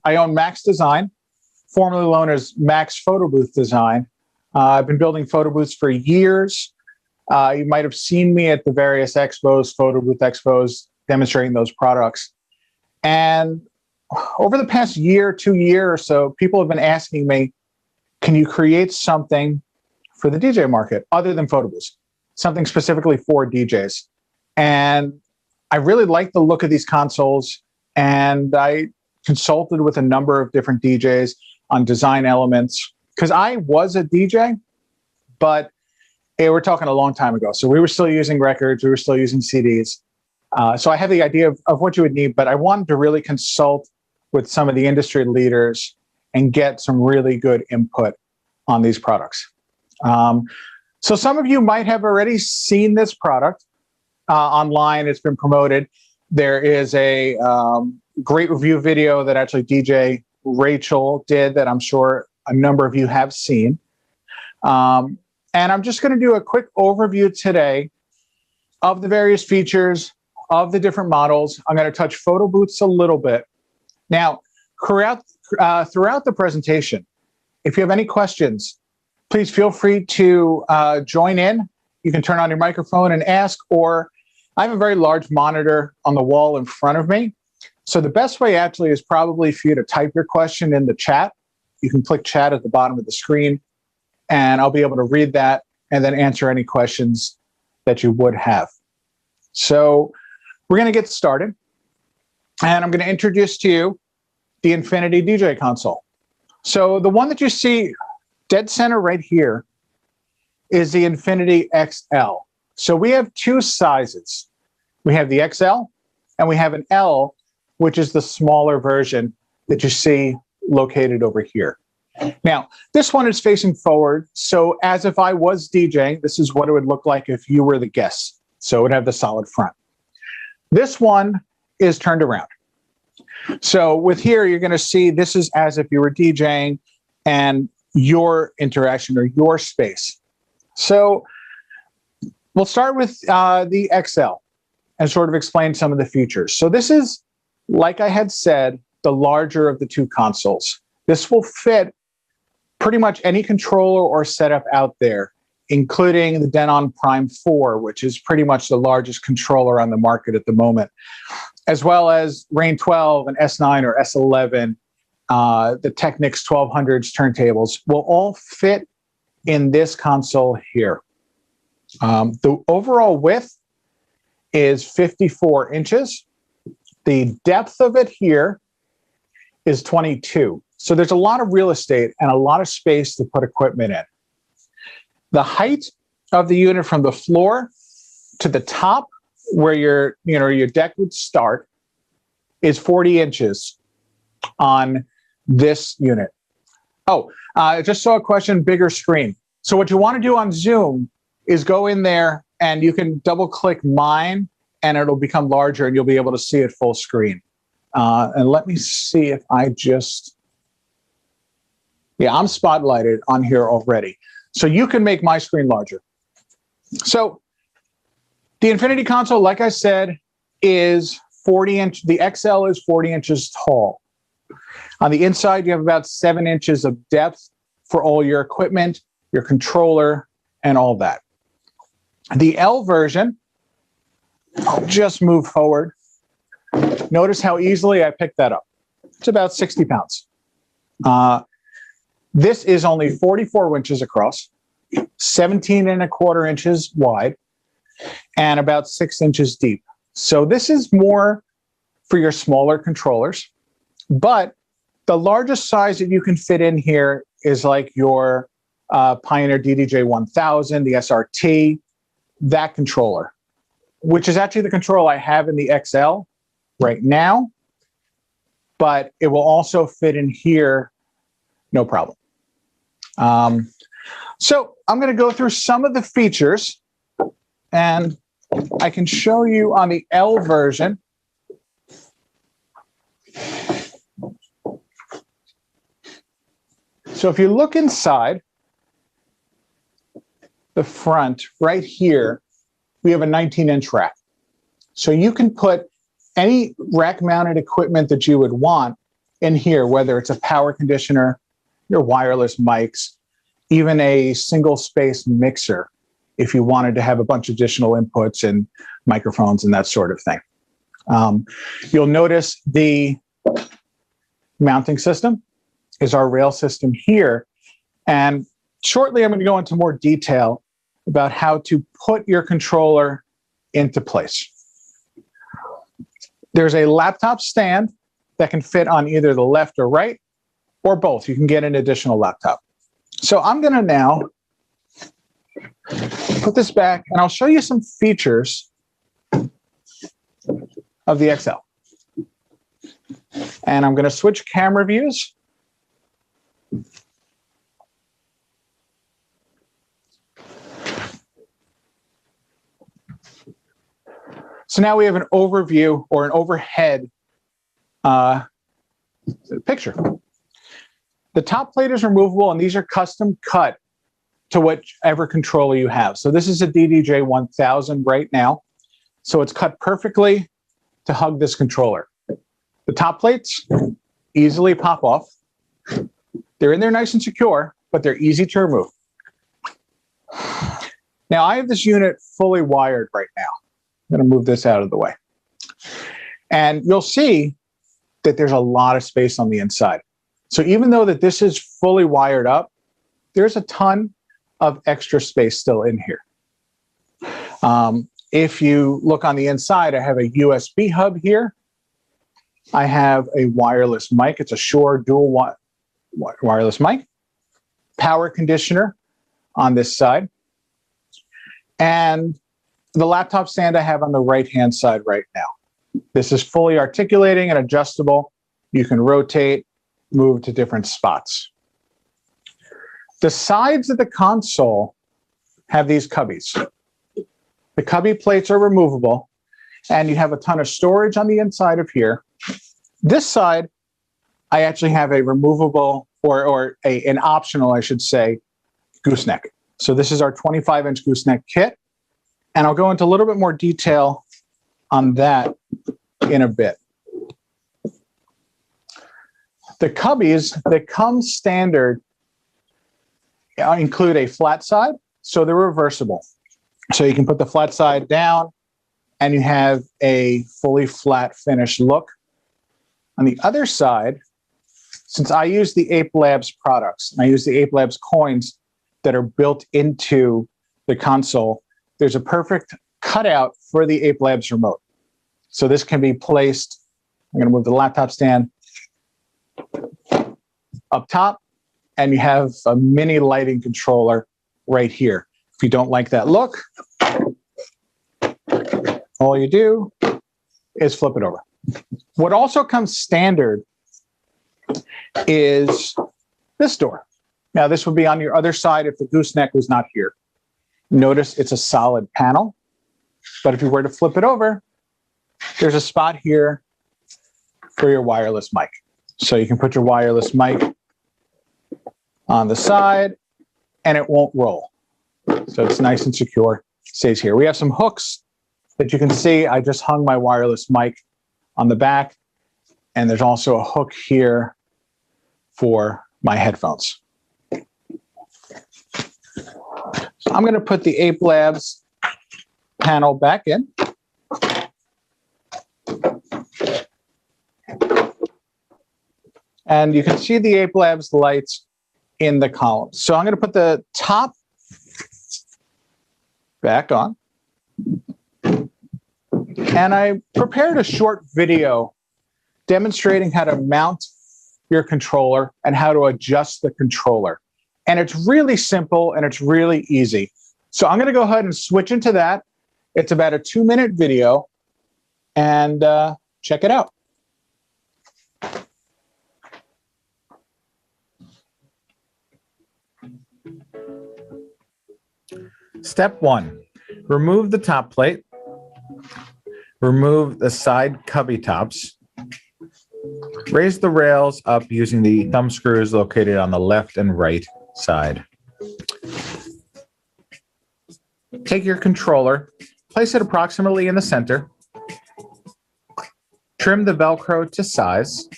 I own Max Design, formerly known as Max Photo Booth Design. I've been building photo booths for years. You might have seen me at the various expos, photo booth expos, demonstrating those products. And over the past year, 2 years or so, people have been asking me, can you create something for the DJ market other than photo booths, something specifically for DJs? And I really like the look of these consoles, and I consulted with a number of different DJs on design elements, because I was a DJ, but we're talking a long time ago. So we were still using records, we were still using CDs. So I have the idea of what you would need, but I wanted to really consult with some of the industry leaders and get some really good input on these products. So some of you might have already seen this product online. It's been promoted. There is a great review video that actually DJ Rachel did that I'm sure a number of you have seen. And I'm just going to do a quick overview today of the various features of the different models. I'm going to touch photo booths a little bit. Now, throughout the presentation, if you have any questions, please feel free to join in. You can turn on your microphone and ask, or I have a very large monitor on the wall in front of me. So the best way actually is probably for you to type your question in the chat. You can click chat at the bottom of the screen, and I'll be able to read that and then answer any questions that you would have. So we're going to get started, and I'm going to introduce to you the Infinity DJ console. So the one that you see dead center right here is the Infinity XL. So we have two sizes. We have the XL and we have an L, which is the smaller version that you see located over here. Now, this one is facing forward. So as if I was DJing, this is what it would look like if you were the guest. So it would have the solid front. This one is turned around. So with here, you're going to see this is as if you were DJing and your interaction or your space. So we'll start with the XL and sort of explain some of the features. So this is, like I had said, the larger of the two consoles. This will fit pretty much any controller or setup out there, including the Denon Prime 4, which is pretty much the largest controller on the market at the moment, as well as Rain 12 and S9 or S11, the Technics 1200s turntables will all fit in this console here. The overall width is 54 inches. The depth of it here is 22. So there's a lot of real estate and a lot of space to put equipment in. The height of the unit from the floor to the top where your deck would start is 40 inches on this unit. Oh, I just saw a question, bigger screen. So what you want to do on Zoom is go in there and you can double click mine and it'll become larger and you'll be able to see it full screen. And let me see if I just, yeah, I'm spotlighted on here already. So you can make my screen larger. So the Infinity console, like I said, is 40 inch. The XL is 40 inches tall. On the inside, you have about 7 inches of depth for all your equipment, your controller, and all that. The L version, I'll just move forward. Notice how easily I picked that up. It's about 60 pounds. This is only 44 inches across, 17¼ inches wide, and about 6 inches deep. So this is more for your smaller controllers, but the largest size that you can fit in here is like your Pioneer DDJ 1000, the SRT, that controller, which is actually the control I have in the XL right now, but it will also fit in here, no problem. So I'm going to go through some of the features, and I can show you on the L version. So if you look inside the front right here, we have a 19-inch rack. So you can put any rack-mounted equipment that you would want in here, whether it's a power conditioner, your wireless mics, even a single space mixer, if you wanted to have a bunch of additional inputs and microphones and that sort of thing. You'll notice the mounting system is our rail system here. And shortly, I'm going to go into more detail about how to put your controller into place. There's a laptop stand that can fit on either the left or right, or both. You can get an additional laptop. So I'm going to now put this back, and I'll show you some features of the XL. And I'm going to switch camera views. So now we have an overview or an overhead picture. The top plate is removable, and these are custom cut to whichever controller you have. So this is a DDJ 1000 right now. So it's cut perfectly to hug this controller. The top plates easily pop off. They're in there nice and secure, but they're easy to remove. Now I have this unit fully wired right now. I'm going to move this out of the way. And you'll see that there's a lot of space on the inside. So even though that this is fully wired up, there's a ton of extra space still in here. If you look on the inside, I have a USB hub here. I have a wireless mic. It's a Shure dual wireless mic. Power conditioner on this side. And the laptop stand I have on the right-hand side right now. This is fully articulating and adjustable. You can rotate, move to different spots. The sides of the console have these cubbies. The cubby plates are removable, and you have a ton of storage on the inside of here. This side, I actually have a removable, or an optional, I should say, gooseneck. So this is our 25-inch gooseneck kit, and I'll go into a little bit more detail on that in a bit. The cubbies that come standard include a flat side, so they're reversible. So you can put the flat side down, and you have a fully flat finished look. On the other side, since I use the Ape Labs products, and I use the Ape Labs coins that are built into the console, there's a perfect cutout for the Ape Labs remote. So this can be placed, I'm going to move the laptop stand up top, and you have a mini lighting controller right here. If you don't like that look, all you do is flip it over. What also comes standard is this door. Now, this would be on your other side if the gooseneck was not here. Notice it's a solid panel, but if you were to flip it over, there's a spot here for your wireless mic. So you can put your wireless mic on the side, and it won't roll. So it's nice and secure, stays here. We have some hooks that you can see. I just hung my wireless mic on the back, and there's also a hook here for my headphones. So I'm going to put the Ape Labs panel back in. And you can see the Ape Labs lights in the column. So I'm going to put the top back on. And I prepared a short video demonstrating how to mount your controller and how to adjust the controller. And it's really simple and it's really easy. So I'm going to go ahead and switch into that. It's about a 2-minute video, and check it out. Step 1, remove the top plate. Remove the side cubby tops. Raise the rails up using the thumb screws located on the left and right side. Take your controller, place it approximately in the center. Trim the Velcro to size.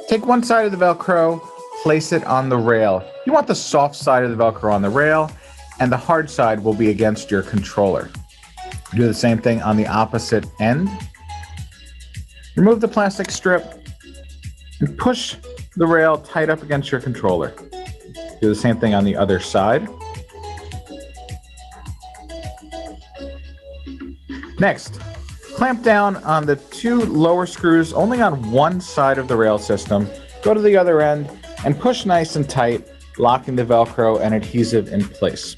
Take one side of the Velcro, place it on the rail. You want the soft side of the Velcro on the rail, and the hard side will be against your controller. Do the same thing on the opposite end. Remove the plastic strip and push the rail tight up against your controller. Do the same thing on the other side. Next, clamp down on the two lower screws only on one side of the rail system. Go to the other end and push nice and tight, locking the Velcro and adhesive in place.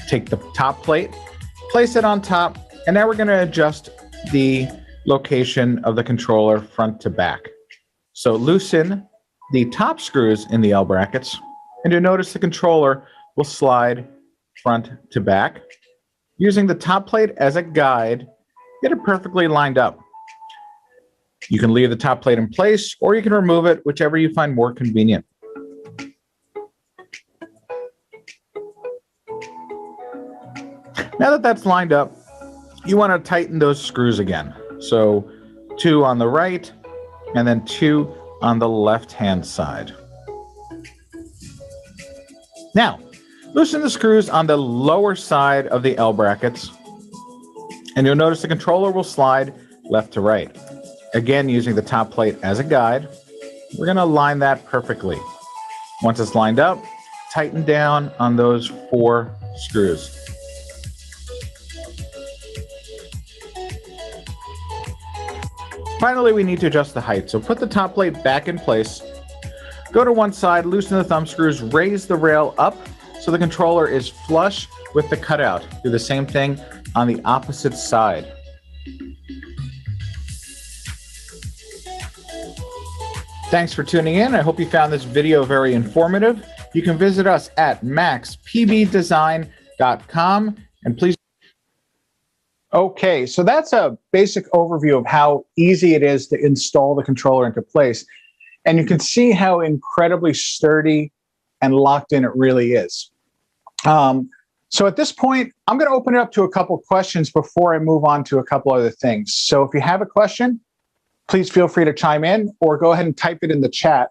Take the top plate, place it on top, and now we're going to adjust the location of the controller front to back. So loosen the top screws in the L brackets, and you'll notice the controller will slide front to back. Using the top plate as a guide, get it perfectly lined up. You can leave the top plate in place, or you can remove it, whichever you find more convenient. Now that that's lined up, you want to tighten those screws again. So 2 on the right, and then 2 on the left-hand side. Now, loosen the screws on the lower side of the L brackets, and you'll notice the controller will slide left to right. Again, using the top plate as a guide, we're going to line that perfectly. Once it's lined up, tighten down on those 4 screws. Finally, we need to adjust the height. So put the top plate back in place. Go to one side, loosen the thumb screws, raise the rail up so the controller is flush with the cutout. Do the same thing on the opposite side. Thanks for tuning in. I hope you found this video very informative. You can visit us at maxpbdesign.com, and please. Okay, so that's a basic overview of how easy it is to install the controller into place. And you can see how incredibly sturdy and locked in it really is. So at this point, I'm going to open it up to a couple questions before I move on to a couple other things. So if you have a question, please feel free to chime in or go ahead and type it in the chat,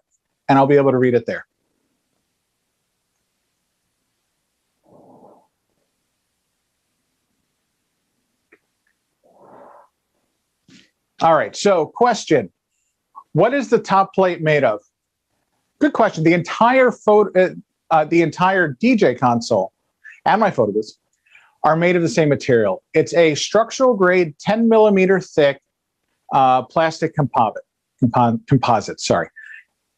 and I'll be able to read it there. All right, so question. What is the top plate made of? Good question. The entire DJ console and my photo booths are made of the same material. It's a structural grade 10 millimeter thick plastic composite. Sorry.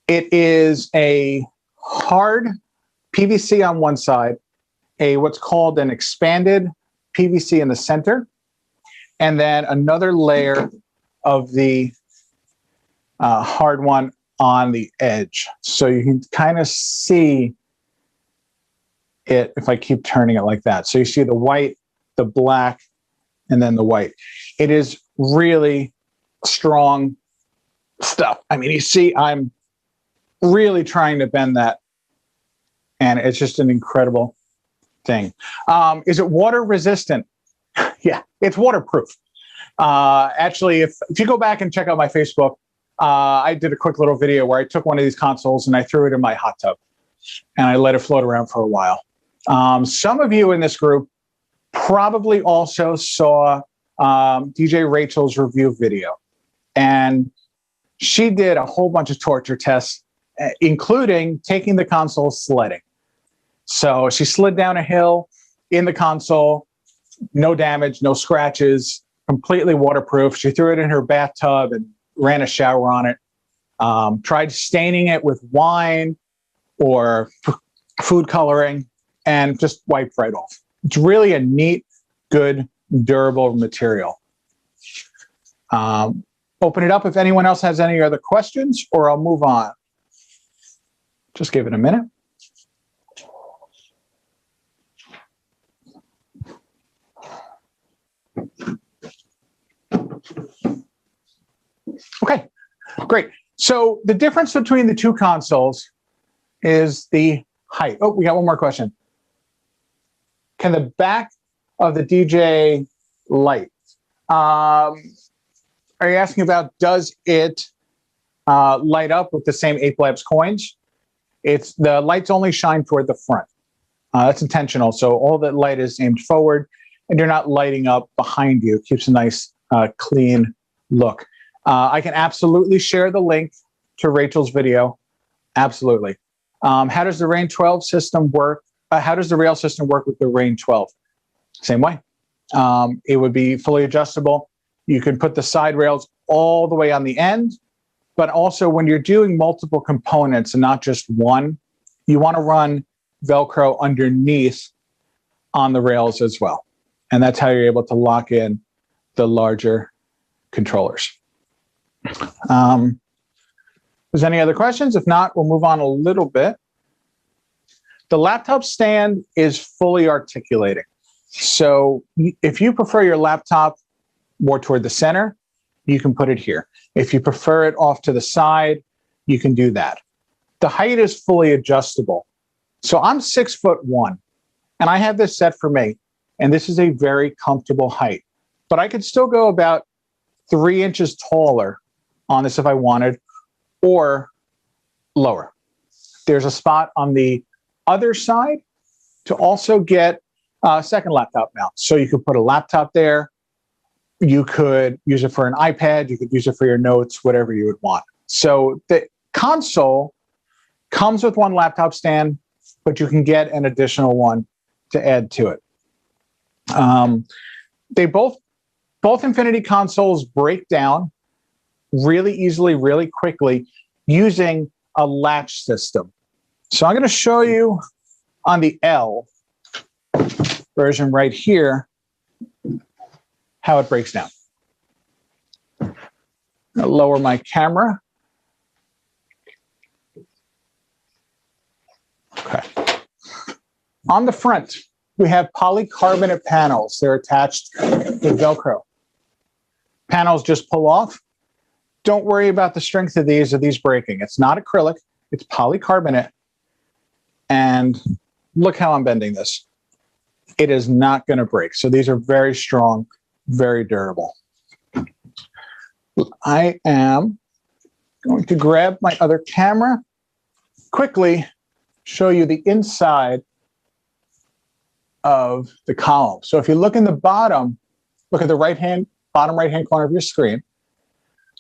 It is a hard PVC on one side, what's called an expanded PVC in the center, and then another layer of the hard one on the edge. So you can kind of see it if I keep turning it like that. So you see the white, the black, and then the white. It is really strong stuff. I mean, you see, I'm really trying to bend that, and it's just an incredible thing. Is it water resistant? Yeah, it's waterproof. Actually, if you go back and check out my Facebook, I did a quick little video where I took one of these consoles and I threw it in my hot tub and I let it float around for a while. Some of you in this group probably also saw DJ Rachel's review video, and she did a whole bunch of torture tests, including taking the console sledding. So she slid down a hill in the console, no damage, no scratches, completely waterproof. She threw it in her bathtub and ran a shower on it. Tried staining it with wine or food coloring and just wiped right off. It's really a neat, good, durable material. Open it up if anyone else has any other questions, or I'll move on. Just give it a minute. Okay, great. So the difference between the two consoles is the height. Oh, we got one more question. Can the back of the DJ light? Are you asking about, does it light up with the same Ape Labs coins. It's the lights only shine toward the front. That's intentional. So all that light is aimed forward, and you're not lighting up behind you. It keeps a nice, clean look. I can absolutely share the link to Rachel's video. Absolutely. How does the Rain 12 system work? How does the rail system work with the Rain 12? Same way. It would be fully adjustable. You can put the side rails all the way on the end, but also when you're doing multiple components and not just one, you want to run Velcro underneath on the rails as well. And that's how you're able to lock in the larger controllers. There's any other questions? If not, we'll move on a little bit. The laptop stand is fully articulating. So if you prefer your laptop more toward the center, you can put it here. If you prefer it off to the side, you can do that. The height is fully adjustable. So I'm 6'1", and I have this set for me, and this is a very comfortable height. But I could still go about 3 inches taller on this if I wanted, or lower. There's a spot on the other side to also get a second laptop mount. So you could put a laptop there. You could use it for an iPad. You could use it for your notes, whatever you would want. So the console comes with one laptop stand, but you can get an additional one to add to it. They both Infinity consoles break down really easily, really quickly using a latch system. So I'm going to show you on the L version right here how it breaks down. I'll lower my camera. Okay. On the front, we have polycarbonate panels. They're attached with Velcro. Panels just pull off. Don't worry about the strength of these or these breaking. It's not acrylic, it's polycarbonate. And look how I'm bending this. It is not going to break. So these are very strong, very durable. I am going to grab my other camera, quickly show you the inside of the column. So if you look in the bottom, look at the bottom right-hand corner of your screen,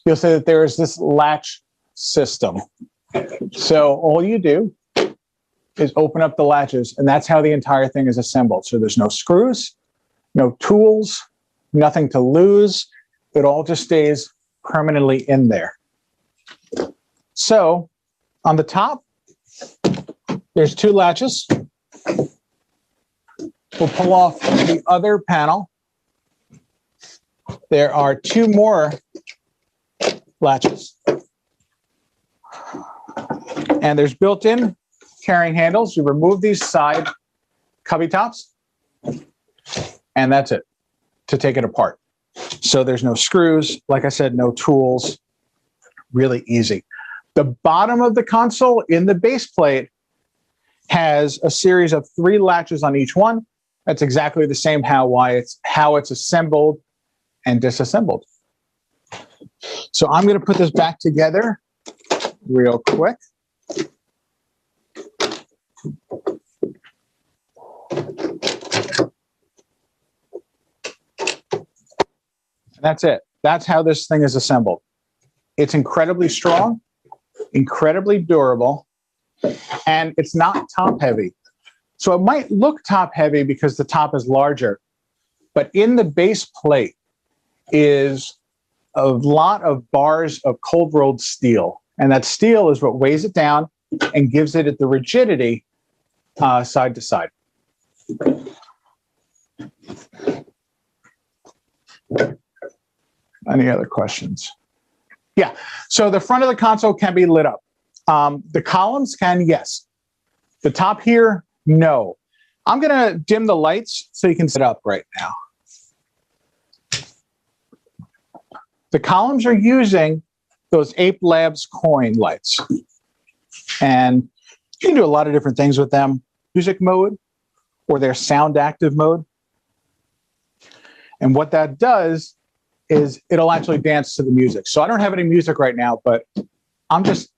you'll see that there is this latch system. So all you do is open up the latches, and that's how the entire thing is assembled. So there's no screws, no tools, nothing to lose. It all just stays permanently in there. So on the top, there's 2 latches. We'll pull off the other panel. There are 2 more latches. And there's built-in carrying handles. You remove these side cubby tops, and that's it, to take it apart. So there's no screws, like I said, no tools, really easy. The bottom of the console in the base plate has a series of 3 latches on each one. That's exactly the same how it's assembled and disassembled. So I'm going to put this back together real quick. That's it. That's how this thing is assembled. It's incredibly strong, incredibly durable, and it's not top heavy. So it might look top heavy because the top is larger, but in the base plate is a lot of bars of cold rolled steel. And that steel is what weighs it down and gives it the rigidity side to side. Any other questions? Yeah, so the front of the console can be lit up. The columns can, yes. The top here, no. I'm gonna dim the lights so you can sit up right now. The columns are using those Ape Labs coin lights. And you can do a lot of different things with them. Music mode, or their sound active mode. And what that does is it'll actually dance to the music. So I don't have any music right now, but I'm just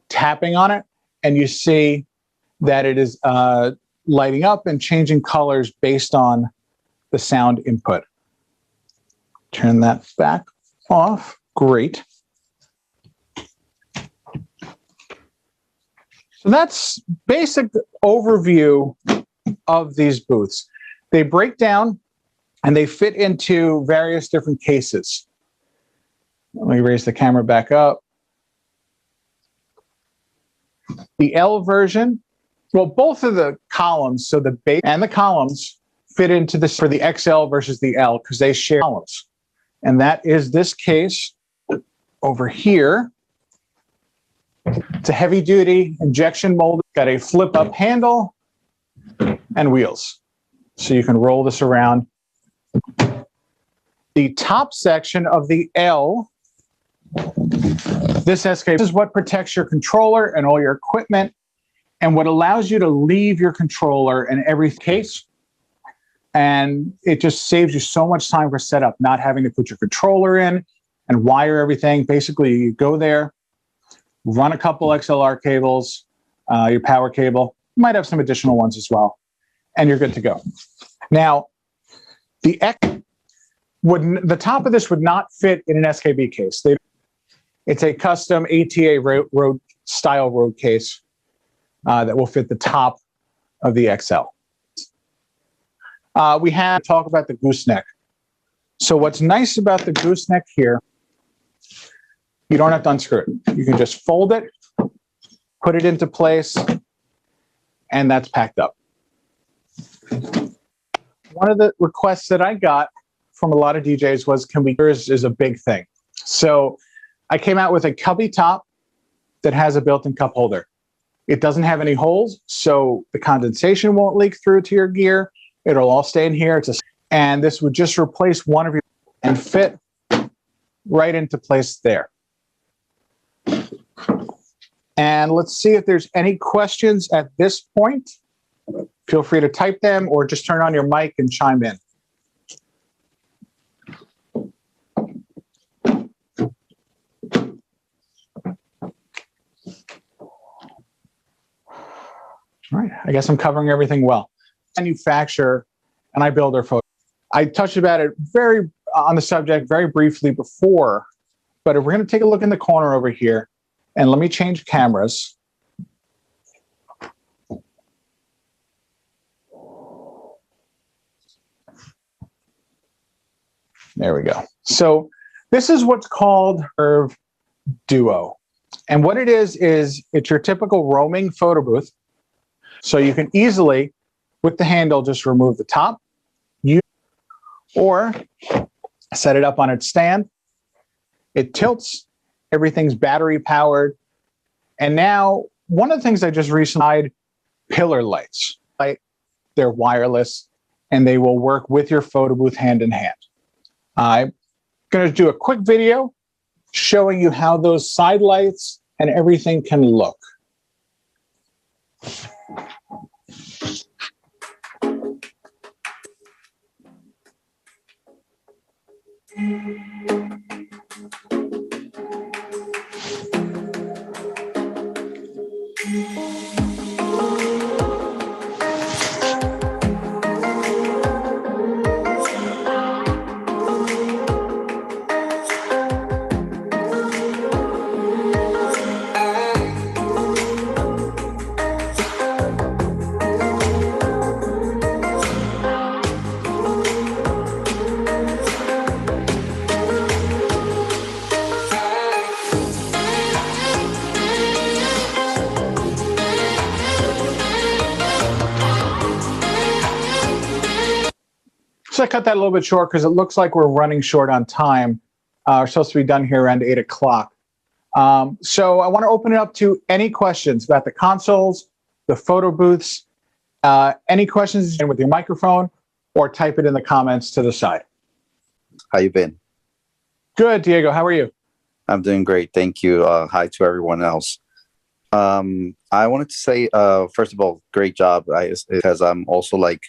tapping on it, and you see that it is lighting up and changing colors based on the sound input. Turn that back off. Great. So that's basic overview of these booths. They break down and they fit into various different cases. Let me raise the camera back up. The L version, well, both of the columns, so the base and the columns fit into this for the XL versus the L because they share columns. And that is this case over here. It's a heavy duty injection mold. Got a flip up handle and wheels. So you can roll this around. The top section of the L, this is what protects your controller and all your equipment and what allows you to leave your controller in every case. And it just saves you so much time for setup, not having to put your controller in and wire everything. Basically, you go there, run a couple XLR cables, your power cable. You might have some additional ones as well, and you're good to go. Now, the top of this would not fit in an SKB case. It's a custom ATA road style road case that will fit the top of the XL. We have to talk about the gooseneck. So what's nice about the gooseneck here, you don't have to unscrew it. You can just fold it, put it into place, and that's packed up. One of the requests that I got from a lot of DJs was, yours is a big thing. So I came out with a cubby top that has a built-in cup holder. It doesn't have any holes, so the condensation won't leak through to your gear. It'll all stay in here. And this would just replace one of your and fit right into place there. And let's see if there's any questions at this point. Feel free to type them or just turn on your mic and chime in. All right, I guess I'm covering everything well. Manufacture and I build our photo. I touched about it on the subject very briefly before, but if we're going to take a look in the corner over here, and let me change cameras. There we go. So this is what's called Curve Duo. And what it is it's your typical roaming photo booth. So you can easily, with the handle, just remove the top, or set it up on its stand. It tilts, everything's battery powered. And now, one of the things I just recently, pillar lights. They're wireless, and they will work with your photo booth hand in hand. I'm going to do a quick video showing you how those side lights and everything can look. So I cut that a little bit short because it looks like we're running short on time. We're supposed to be done here around 8 o'clock. So I want to open it up to any questions about the consoles, the photo booths, any questions with your microphone, or type it in the comments to the side. How you been? Good, Diego. How are you? I'm doing great. Thank you. Hi to everyone else. I wanted to say, first of all, great job. Because I'm also like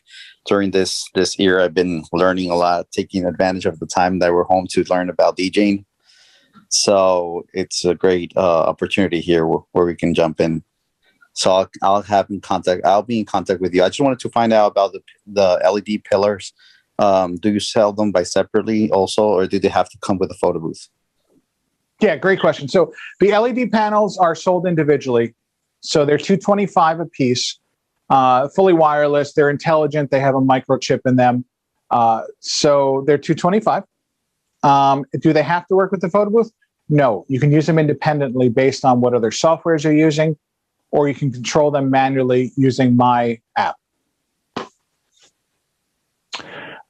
during this year, I've been learning a lot, taking advantage of the time that we're home to learn about DJing. So it's a great opportunity here where we can jump in. So I'll have in contact. I'll be in contact with you. I just wanted to find out about the LED pillars. Do you sell them by separately also, or do they have to come with a photo booth? Yeah, great question. So the LED panels are sold individually. So they're $225 a piece, fully wireless. They're intelligent. They have a microchip in them. So they're $225. Do they have to work with the photo booth? No, you can use them independently based on what other softwares you're using, or you can control them manually using my app.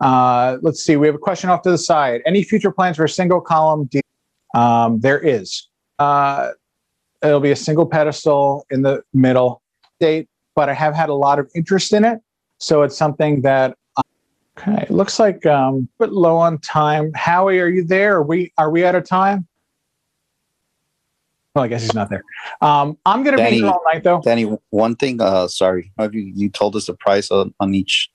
Let's see, we have a question off to the side. Any future plans for a single column? There is. It'll be a single pedestal in the middle date, but I have had a lot of interest in it. So it's something that, okay, it looks like a bit low on time. Howie, are you there? Are we out of time? Well, I guess he's not there. I'm going to be here all night, though. Danny, one thing, sorry, you told us the price on each.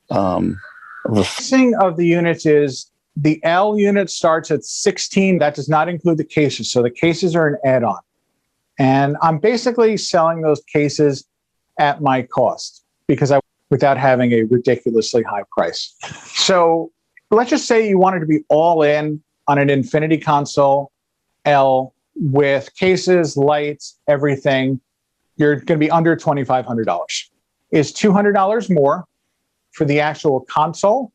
Pricing of the units is the L unit starts at 16. That does not include the cases. So the cases are an add-on. And I'm basically selling those cases at my cost without having a ridiculously high price. So let's just say you wanted to be all in on an Infinity console L with cases, lights, everything. You're going to be under $2,500. Is $200 more for the actual console.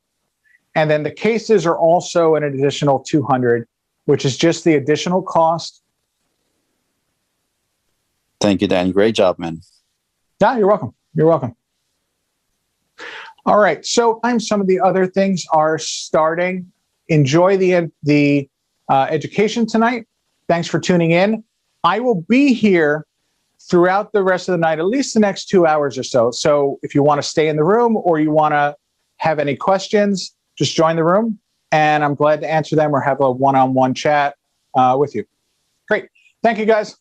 And then the cases are also an additional $200, which is just the additional cost. Thank you, Danny. Great job, man. Yeah, you're welcome. You're welcome. All right. So some of the other things are starting. Enjoy the education tonight. Thanks for tuning in. I will be here throughout the rest of the night, at least the next 2 hours or so. So if you want to stay in the room or you want to have any questions, just join the room and I'm glad to answer them or have a one-on-one chat with you. Great. Thank you, guys.